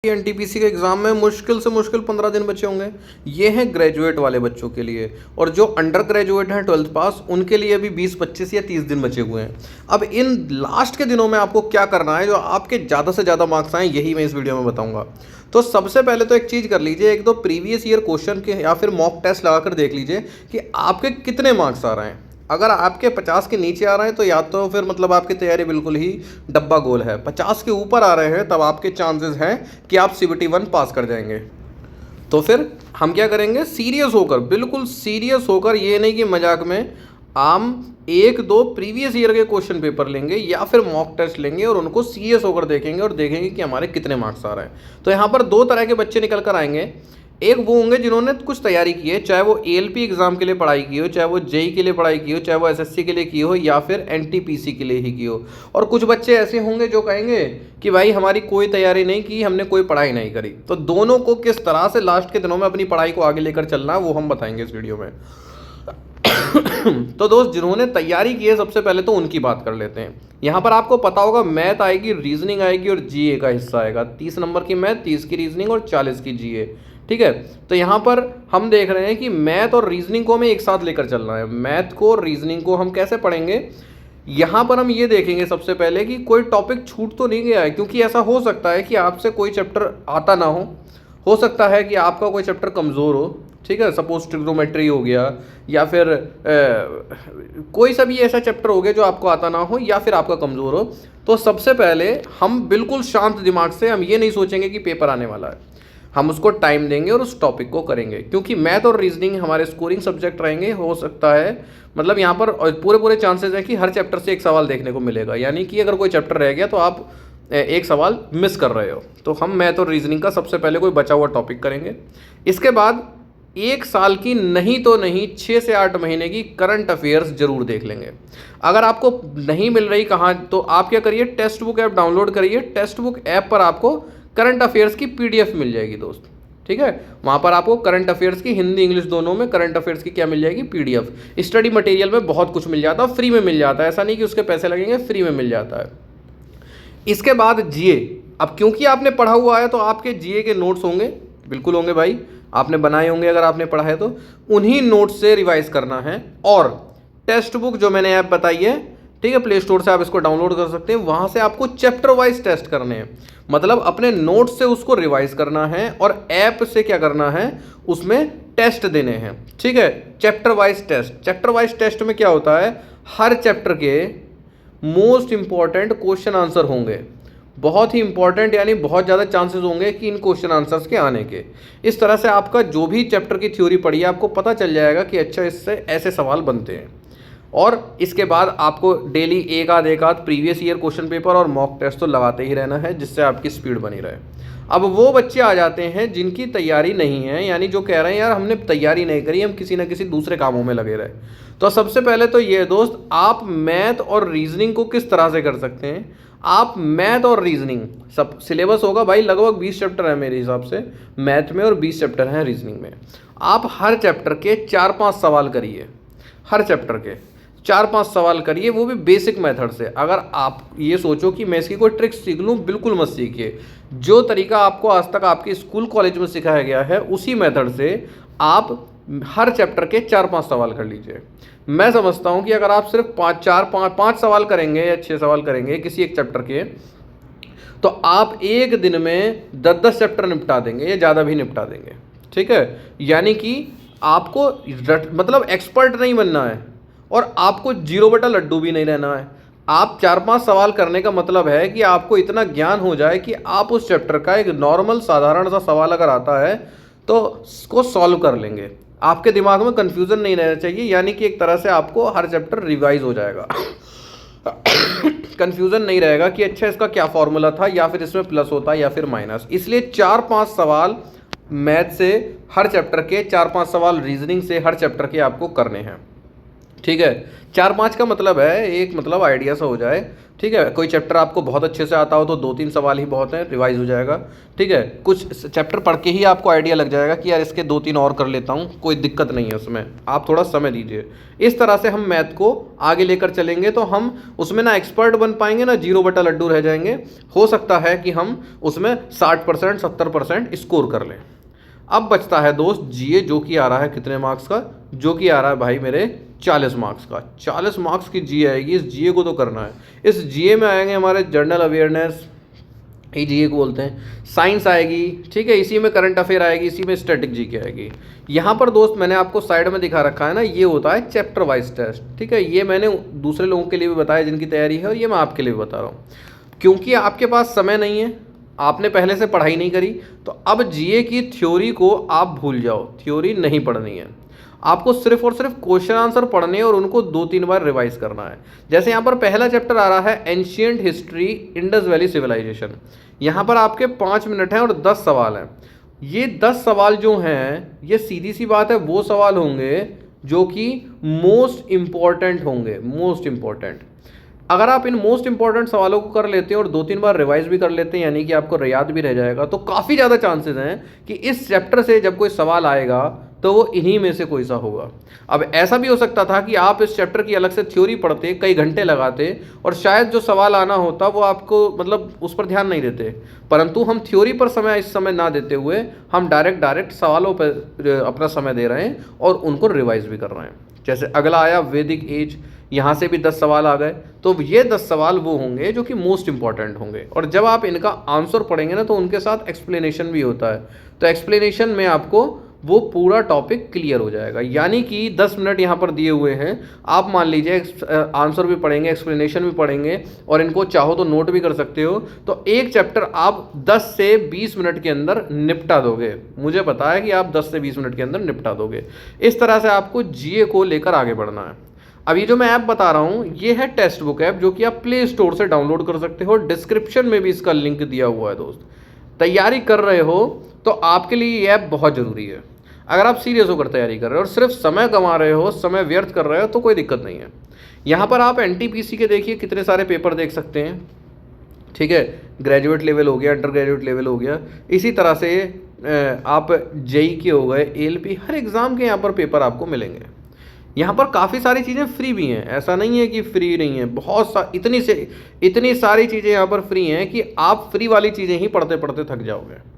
NTPC के exam में मुश्किल से मुश्किल 15 दिन बचे होंगे। ये हैं ग्रेजुएट वाले बच्चों के लिए, और जो अंडर ग्रेजुएट हैं 12th पास, उनके लिए भी 20, 25 या 30 दिन बचे हुए हैं। अब इन लास्ट के दिनों में आपको क्या करना है जो आपके ज़्यादा से ज़्यादा मार्क्स आएँ, यही मैं इस वीडियो में बताऊँगा। तो सबसे पहले तो एक चीज़ कर लीजिए, एक दो प्रीवियस ईयर क्वेश्चन के या फिर मॉक टेस्ट लगा कर देख लीजिए कि आपके कितने मार्क्स आ रहे हैं। अगर आपके 50 के नीचे आ रहे हैं तो या तो फिर मतलब आपकी तैयारी बिल्कुल ही डब्बा गोल है। 50 के ऊपर आ रहे हैं तब आपके चांसेस हैं कि आप CBT 1 पास कर जाएंगे। तो फिर हम क्या करेंगे, सीरियस होकर, बिल्कुल सीरियस होकर, ये नहीं कि मजाक में, हम एक दो प्रीवियस ईयर के क्वेश्चन पेपर लेंगे या फिर मॉक टेस्ट लेंगे और उनको सीरियस होकर देखेंगे और देखेंगे कि हमारे कितने मार्क्स आ रहे हैं। तो यहाँ पर दो तरह के बच्चे निकल कर आएंगे। एक वो होंगे जिन्होंने कुछ तैयारी की है, चाहे वो ALP एग्ज़ाम के लिए पढ़ाई की हो, चाहे वो JEE के लिए पढ़ाई की हो, चाहे वो SSC के लिए की हो या फिर NTPC के लिए ही की हो। और कुछ बच्चे ऐसे होंगे जो कहेंगे कि भाई हमारी कोई तैयारी नहीं की, हमने कोई पढ़ाई नहीं करी। तो दोनों को किस तरह से लास्ट के दिनों में अपनी पढ़ाई को आगे लेकर चलना है वो हम बताएंगे इस वीडियो में। तो दोस्त, जिन्होंने तैयारी की है सबसे पहले तो उनकी बात कर लेते हैं। यहाँ पर आपको पता होगा मैथ आएगी, रीजनिंग आएगी और GA का हिस्सा आएगा। 30 नंबर की मैथ, 30 की रीजनिंग और 40 की GA। ठीक है, तो यहाँ पर हम देख रहे हैं कि मैथ और रीजनिंग को हमें एक साथ लेकर चलना है। मैथ को और रीजनिंग को हम कैसे पढ़ेंगे, यहाँ पर हम ये देखेंगे सबसे पहले कि कोई टॉपिक छूट तो नहीं गया है, क्योंकि ऐसा हो सकता है कि आपसे कोई चैप्टर आता ना हो सकता है कि आपका कोई चैप्टर कमज़ोर हो। ठीक है, सपोज ट्रिग्नोमेट्री हो गया या फिर कोई सा भी ऐसा चैप्टर हो गया जो आपको आता ना हो या फिर आपका कमज़ोर हो। तो सबसे पहले हम बिल्कुल शांत दिमाग से, हम ये नहीं सोचेंगे कि पेपर आने वाला है, हम उसको टाइम देंगे और उस टॉपिक को करेंगे, क्योंकि मैथ और रीजनिंग हमारे स्कोरिंग सब्जेक्ट रहेंगे। हो सकता है, मतलब यहाँ पर पूरे चांसेस हैं कि हर चैप्टर से एक सवाल देखने को मिलेगा, यानी कि अगर कोई चैप्टर रह गया तो आप एक सवाल मिस कर रहे हो। तो हम मैथ और रीजनिंग का सबसे पहले कोई बचा हुआ टॉपिक करेंगे। इसके बाद 1 साल की नहीं तो नहीं 6 से 8 महीने की करंट अफेयर्स जरूर देख लेंगे। अगर आपको नहीं मिल रही कहाँ, तो आप क्या करिए, टेक्स्ट बुक ऐप डाउनलोड करिए। टेक्स्ट बुक ऐप पर आपको करंट अफेयर्स की PDF मिल जाएगी दोस्त। ठीक है, वहाँ पर आपको करंट अफेयर्स की हिंदी इंग्लिश दोनों में करंट अफेयर्स की क्या मिल जाएगी, PDF। स्टडी मटेरियल में बहुत कुछ मिल जाता है, फ्री में मिल जाता है, ऐसा नहीं कि उसके पैसे लगेंगे, फ्री में मिल जाता है। इसके बाद GA। अब क्योंकि आपने पढ़ा हुआ है तो आपके GA के नोट्स होंगे, बिल्कुल होंगे भाई, आपने बनाए होंगे अगर आपने पढ़ा है तो। उन्हीं नोट्स से रिवाइज करना है। और टेक्स्ट बुक जो मैंने ऐप बताई है, ठीक है, प्ले स्टोर से आप इसको डाउनलोड कर सकते हैं। वहाँ से आपको चैप्टर वाइज टेस्ट करने हैं, मतलब अपने नोट्स से उसको रिवाइज करना है और ऐप से क्या करना है, उसमें टेस्ट देने हैं। ठीक है, chapter wise test. Chapter wise test में क्या होता है, हर चैप्टर के मोस्ट इंपॉर्टेंट क्वेश्चन आंसर होंगे, बहुत ही इंपॉर्टेंट, यानी बहुत ज़्यादा चांसेस होंगे कि इन क्वेश्चन आंसर्स के आने के। इस तरह से आपका जो भी चैप्टर की थ्योरी पढ़ी है आपको पता चल जाएगा कि अच्छा इससे ऐसे सवाल बनते हैं। और इसके बाद आपको डेली एक आध प्रीवियस ईयर क्वेश्चन पेपर और मॉक टेस्ट तो लगाते ही रहना है, जिससे आपकी स्पीड बनी रहे। अब वो बच्चे आ जाते हैं जिनकी तैयारी नहीं है, यानी जो कह रहे हैं यार हमने तैयारी नहीं करी, हम किसी ना किसी दूसरे कामों में लगे रहे। तो सबसे पहले तो ये दोस्त, आप मैथ और रीजनिंग को किस तरह से कर सकते हैं। आप मैथ और रीजनिंग, सब सिलेबस होगा भाई, लगभग 20 चैप्टर है मेरे हिसाब से मैथ में और 20 चैप्टर हैं रीजनिंग में। आप हर चैप्टर के 4-5 सवाल करिए, हर चैप्टर के 4-5 सवाल करिए, वो भी बेसिक मेथड से। अगर आप ये सोचो कि मैं इसकी कोई ट्रिक्स सीख लूँ, बिल्कुल मत सीखिए। जो तरीका आपको आज तक आपके स्कूल कॉलेज में सिखाया गया है उसी मेथड से आप हर चैप्टर के 4-5 सवाल कर लीजिए। मैं समझता हूँ कि अगर आप सिर्फ 5 सवाल करेंगे या 6 सवाल करेंगे किसी एक चैप्टर के, तो आप एक दिन में 10-10 चैप्टर निपटा देंगे या ज़्यादा भी निपटा देंगे। ठीक है, यानी कि आपको मतलब एक्सपर्ट नहीं बनना है और आपको 0 बटा लड्डू भी नहीं रहना है। आप 4-5 सवाल करने का मतलब है कि आपको इतना ज्ञान हो जाए कि आप उस चैप्टर का एक नॉर्मल साधारण सा सवाल अगर आता है तो उसको सॉल्व कर लेंगे। आपके दिमाग में कन्फ्यूज़न नहीं रहना चाहिए, यानी कि एक तरह से आपको हर चैप्टर रिवाइज हो जाएगा। कन्फ्यूज़न नहीं रहेगा कि अच्छा इसका क्या फॉर्मूला था या फिर इसमें प्लस होता या फिर माइनस। इसलिए 4-5 सवाल मैथ से हर चैप्टर के, 4-5 सवाल रीजनिंग से हर चैप्टर के आपको करने हैं। ठीक है, 4-5 का मतलब है एक, मतलब आइडिया सा हो जाए। ठीक है, कोई चैप्टर आपको बहुत अच्छे से आता हो तो 2-3 सवाल ही बहुत हैं, रिवाइज हो जाएगा। ठीक है, कुछ चैप्टर पढ़ के ही आपको आइडिया लग जाएगा कि यार इसके 2-3 और कर लेता हूँ, कोई दिक्कत नहीं है उसमें, आप थोड़ा समय दीजिए। इस तरह से हम मैथ को आगे लेकर चलेंगे तो हम उसमें ना एक्सपर्ट बन पाएंगे ना जीरो बटा लड्डू रह जाएंगे। हो सकता है कि हम उसमें 60% 70% स्कोर कर लें। अब बचता है दोस्त जीए, जो कि आ रहा है कितने मार्क्स का, जो कि आ रहा है भाई मेरे 40 मार्क्स का। 40 मार्क्स की जीए आएगी, इस जीए को तो करना है। इस जीए में आएंगे हमारे जनरल अवेयरनेस, ये जीए को बोलते हैं, साइंस आएगी, ठीक है, इसी में करंट अफेयर आएगी, इसी में स्टैटिक जीके आएगी। यहाँ पर दोस्त मैंने आपको साइड में दिखा रखा है ना, ये होता है चैप्टर वाइज टेस्ट। ठीक है, ये मैंने दूसरे लोगों के लिए भी बताया जिनकी तैयारी है, और ये मैं आपके लिए भी बता रहा हूँ, क्योंकि आपके पास समय नहीं है, आपने पहले से पढ़ाई नहीं करी, तो अब जीए की थ्योरी को आप भूल जाओ, थ्योरी नहीं पढ़नी है आपको, सिर्फ और सिर्फ क्वेश्चन आंसर पढ़ने हैं और उनको 2-3 बार रिवाइज करना है। जैसे यहाँ पर पहला चैप्टर आ रहा है ancient history Indus valley civilization. यहाँ पर आपके 5 मिनट हैं और 10 सवाल हैं। ये 10 सवाल जो हैं, ये सीधी सी बात है वो सवाल होंगे जो कि मोस्ट इम्पॉर्टेंट होंगे, मोस्ट इम्पॉर्टेंट। अगर आप इन मोस्ट इंपॉर्टेंट सवालों को कर लेते हैं और 2-3 बार रिवाइज भी कर लेते हैं, यानी कि आपको याद भी रह जाएगा, तो काफ़ी ज़्यादा चांसेस हैं कि इस चैप्टर से जब कोई सवाल आएगा तो वो इन्हीं में से कोई सा होगा। अब ऐसा भी हो सकता था कि आप इस चैप्टर की अलग से थ्योरी पढ़ते, कई घंटे लगाते, और शायद जो सवाल आना होता वो आपको मतलब उस पर ध्यान नहीं देते, परंतु हम थ्योरी पर समय इस समय ना देते हुए हम डायरेक्ट सवालों पर अपना समय दे रहे हैं और उनको रिवाइज भी कर रहे हैं। जैसे अगला आया वैदिक एज, यहाँ से भी 10 सवाल आ गए, तो ये 10 सवाल वो होंगे जो कि मोस्ट इंपॉर्टेंट होंगे, और जब आप इनका आंसर पढ़ेंगे ना तो उनके साथ एक्सप्लेनेशन भी होता है, तो एक्सप्लेनेशन में आपको वो पूरा टॉपिक क्लियर हो जाएगा। यानी कि 10 मिनट यहाँ पर दिए हुए हैं, आप मान लीजिए आंसर भी पढ़ेंगे, एक्सप्लेनेशन भी पढ़ेंगे, और इनको चाहो तो नोट भी कर सकते हो, तो एक चैप्टर आप 10 से 20 मिनट के अंदर निपटा दोगे। मुझे पता है कि आप 10 से 20 मिनट के अंदर निपटा दोगे। इस तरह से आपको जीए को लेकर आगे बढ़ना है। अब ये जो मैं ऐप बता रहा हूँ ये है टेक्स्ट बुक ऐप, जो कि आप प्ले स्टोर से डाउनलोड कर सकते हो। डिस्क्रिप्शन में भी इसका लिंक दिया हुआ है। दोस्त तैयारी कर रहे हो तो आपके लिए ये ऐप बहुत ज़रूरी है। अगर आप सीरियस होकर तैयारी कर रहे हो और सिर्फ समय गंवा रहे हो, समय व्यर्थ कर रहे हो, तो कोई दिक्कत नहीं है। यहाँ पर आप एनटीपीसी के देखिए कितने सारे पेपर देख सकते हैं। ठीक है, ग्रेजुएट लेवल हो गया, अंडर ग्रेजुएट लेवल हो गया, इसी तरह से आप जेई के हो गए, एएलपी, हर एग्ज़ाम के यहाँ पर पेपर आपको मिलेंगे। यहाँ पर काफ़ी सारी चीज़ें फ्री भी हैं, ऐसा नहीं है कि फ्री नहीं है, इतनी सारी चीज़ें यहाँ पर फ्री हैं कि आप फ्री वाली चीज़ें ही पढ़ते पढ़ते थक जाओगे।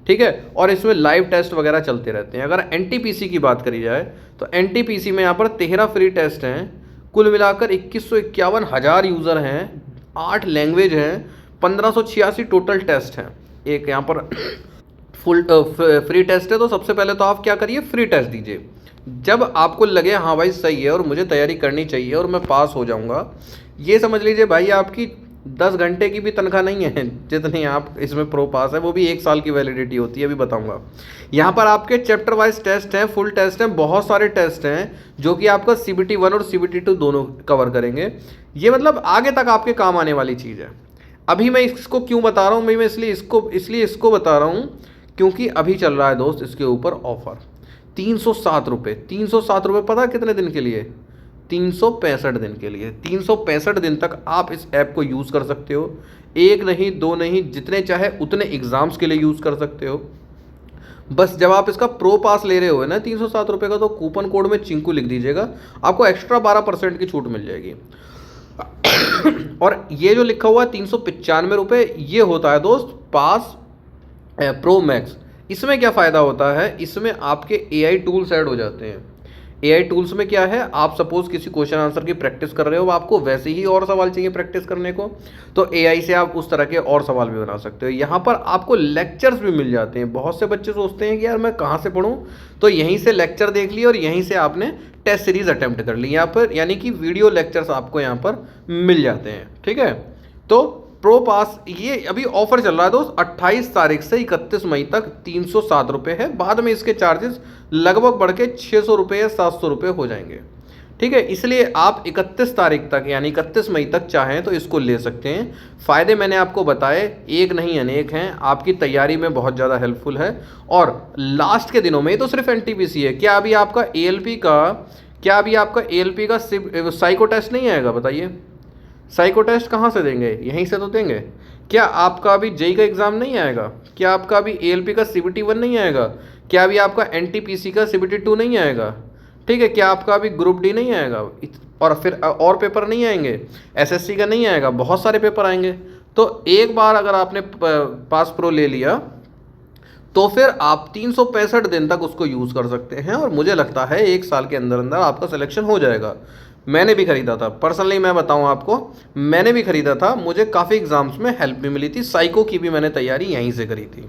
ठीक है, और इसमें लाइव टेस्ट वगैरह चलते रहते हैं। अगर एनटीपीसी की बात करी जाए तो एनटीपीसी में यहाँ पर 13 फ्री टेस्ट हैं, कुल मिलाकर 2151,000 यूज़र हैं, 8 लैंग्वेज हैं, 1586 टोटल टेस्ट हैं। एक यहाँ पर फुल फ्री टेस्ट है, तो सबसे पहले तो आप क्या करिए, फ्री टेस्ट दीजिए। जब आपको लगे हाँ भाई सही है और मुझे तैयारी करनी चाहिए और मैं पास हो जाऊंगा, ये समझ लीजिए भाई आपकी 10 घंटे की भी तनख्वाह नहीं है जितनी आप इसमें प्रो पास है, वो भी 1 साल की वैलिडिटी होती है, अभी बताऊंगा। यहाँ पर आपके चैप्टर वाइज टेस्ट हैं, फुल टेस्ट हैं, बहुत सारे टेस्ट हैं जो कि आपका CBT 1 और CBT 2 दोनों कवर करेंगे। ये मतलब आगे तक आपके काम आने वाली चीज़ है। अभी मैं इसको क्यों बता रहा हूँ, मैं इसलिए इसको बता रहा हूँ क्योंकि अभी चल रहा है दोस्त इसके ऊपर ऑफर 307 रुपये। 307 रुपये पता कितने दिन के लिए, 365 दिन के लिए। 365 दिन तक आप इस ऐप को यूज़ कर सकते हो, 1 नहीं 2 नहीं, जितने चाहे उतने एग्ज़ाम्स के लिए यूज़ कर सकते हो। बस जब आप इसका प्रो पास ले रहे हो ना 307 रुपये का, तो कूपन कोड में चिंकू लिख दीजिएगा, आपको एक्स्ट्रा 12% की छूट मिल जाएगी। और ये जो लिखा हुआ है 395 रुपये, ये होता है दोस्त पास प्रो मैक्स। इसमें क्या फ़ायदा होता है, इसमें आपके AI टूल्स ऐड हो जाते हैं। AI टूल्स में क्या है, आप सपोज किसी क्वेश्चन आंसर की प्रैक्टिस कर रहे हो, आपको वैसे ही और सवाल चाहिए प्रैक्टिस करने को, तो AI से आप उस तरह के और सवाल भी बना सकते हो। यहाँ पर आपको लेक्चर्स भी मिल जाते हैं। बहुत से बच्चे सोचते हैं कि यार मैं कहाँ से पढ़ूँ, तो यहीं से लेक्चर देख लिए और यहीं से आपने टेस्ट सीरीज़ अटैम्प्ट कर ली। यहाँ पर यानी कि वीडियो लेक्चर्स आपको यहाँ पर मिल जाते हैं। ठीक है, तो प्रो पास ये अभी ऑफर चल रहा है दोस्त, 28 तारीख से 31 मई तक 307 रुपये है। बाद में इसके चार्जेस लगभग बढ़ के 600 रुपये या 700 रुपये हो जाएंगे। ठीक है, इसलिए आप 31 तारीख तक यानी 31 मई तक चाहें तो इसको ले सकते हैं। फ़ायदे मैंने आपको बताए, एक नहीं अनेक हैं, आपकी तैयारी में बहुत ज़्यादा हेल्पफुल है। और लास्ट के दिनों में, ये तो सिर्फ एनटीपीसी है, क्या अभी आपका ALP का साइको टेस्ट नहीं आएगा, बताइए। साइको टेस्ट कहाँ से देंगे, यहीं से तो देंगे। क्या आपका अभी जेई का एग्ज़ाम नहीं आएगा, क्या आपका अभी एएलपी का सीबीटी 1 नहीं आएगा, क्या अभी आपका एनटीपीसी का सीबीटी 2 नहीं आएगा, ठीक है, क्या आपका अभी ग्रुप डी नहीं आएगा, और फिर और पेपर नहीं आएंगे, एसएससी का नहीं आएगा, बहुत सारे पेपर आएंगे। तो एक बार अगर आपने पास प्रो ले लिया तो फिर आप 365 दिन तक उसको यूज़ कर सकते हैं, और मुझे लगता है 1 साल के अंदर अंदर आपका सिलेक्शन हो जाएगा। मैंने भी ख़रीदा था, पर्सनली मैं बताऊं आपको, मैंने भी ख़रीदा था, मुझे काफ़ी एग्ज़ाम्स में हेल्प भी मिली थी, साइको की भी मैंने तैयारी यहीं से करी थी।